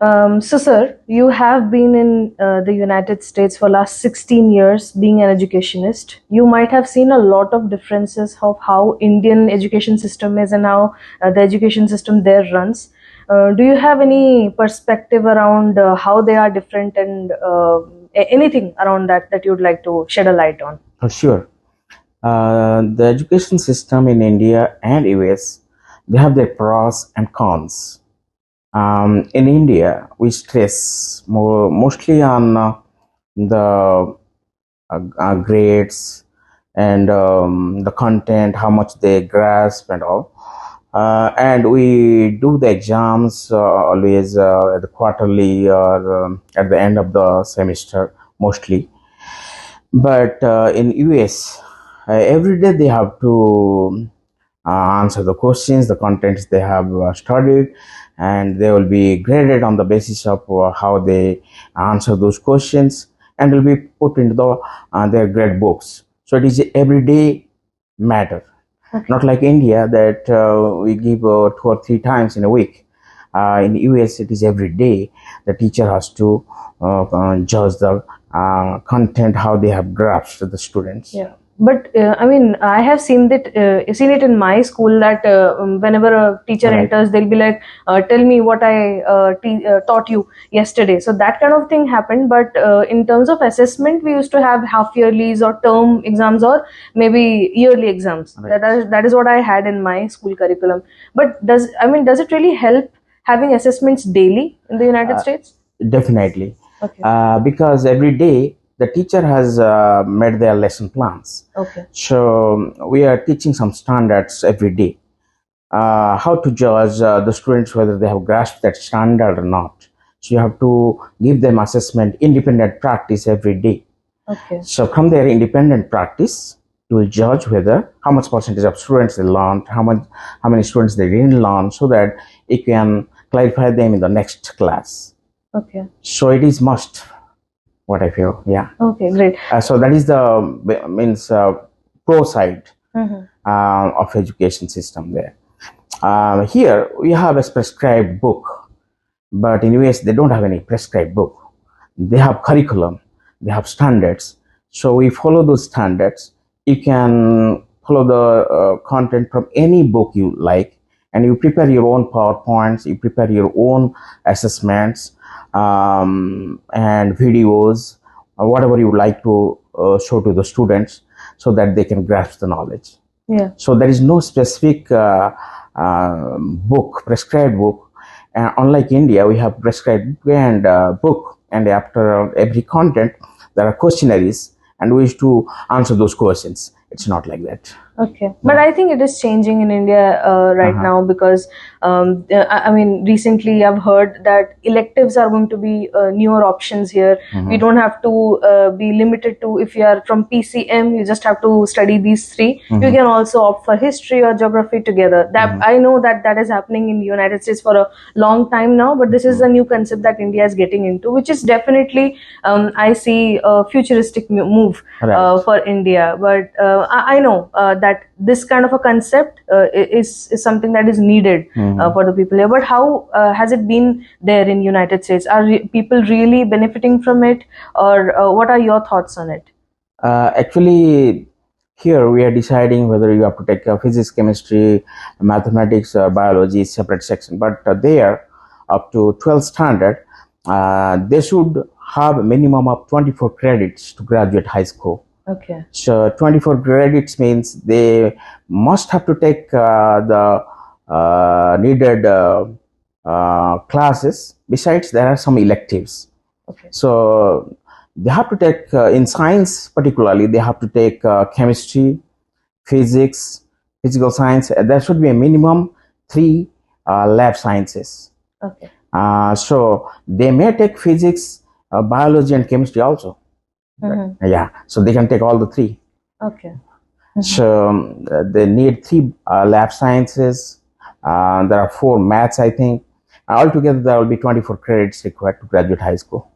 So, sir, you have been in the United States for last 16 years, being an educationist. You might have seen a lot of differences of how Indian education system is and how the education system there runs. Do you have any perspective around how they are different and anything around that you'd like to shed a light on? For sure. The education system in India and US, they have their pros and cons. In India, we stress mostly on the grades and the content, how much they grasp and all. And we do the exams always at the quarterly or at the end of the semester mostly. But in US, every day they have to answer the questions, the contents they have studied, and they will be graded on the basis of how they answer those questions, and will be put into their grade books. So it is a everyday matter, not like India that we give 2 or 3 times in a week. In US, it is every day. The teacher has to judge the content, how they have grasped the students. Yeah, but I mean, I have seen it in my school that whenever a teacher Right. enters, they'll be like, "Tell me what I taught you yesterday." So that kind of thing happened. But in terms of assessment, we used to have half yearlies or term exams or maybe yearly exams. Right. That is what I had in my school curriculum. But does it really help having assessments daily in the United Uh, States? Definitely. Okay. Because every day the teacher has made their lesson plans. Okay. So we are teaching some standards every day. How to judge the students whether they have grasped that standard or not. So you have to give them assessment, independent practice every day. Okay. So from their independent practice, you will judge whether how much percentage of students they learned, how many students they didn't learn, so that you can clarify them in the next class. Okay. So it is must, what I feel. Yeah. Okay. Great. So that is the means pro side Mm-hmm. of education system there. Here we have a prescribed book, but in US they don't have any prescribed book. They have curriculum, they have standards. So we follow those standards. You can follow the content from any book you like, and you prepare your own PowerPoints, you prepare your own assessments and videos, whatever you like to show to the students, so that they can grasp the knowledge. Yeah. So there is no specific book, prescribed book. Unlike India, we have prescribed and book, and after every content, there are questionnaires, and we used to answer those questions. It's not like that. Okay, but I think it is changing in India right now because I mean, recently I've heard that electives are going to be newer options here. We don't have to be limited to if you are from PCM, you just have to study these three. You can also opt for history or geography together. That I know that is happening in the United States for a long time now, but this is a new concept that India is getting into, which is definitely I see a futuristic move Right. for India. But I know that this kind of a concept is something that is needed for the people here. But how has it been there in United States? Are people really benefiting from it, or what are your thoughts on it? Actually, here we are deciding whether you have to take physics, chemistry, mathematics, or biology separate section. But there, up to 12th standard, they should have a minimum of 24 credits to graduate high school. Okay. So 24 credits means they must have to take the needed classes. Besides, there are some electives. Okay. So they have to take in science particularly, they have to take chemistry, physics, physical science. There should be a minimum 3 lab sciences. Okay. So they may take physics, biology, and chemistry also. Yeah, so they can take all the 3. Okay. So they need 3 lab sciences. There are 4 maths, I think. Altogether, there will be 24 credits required to graduate high school.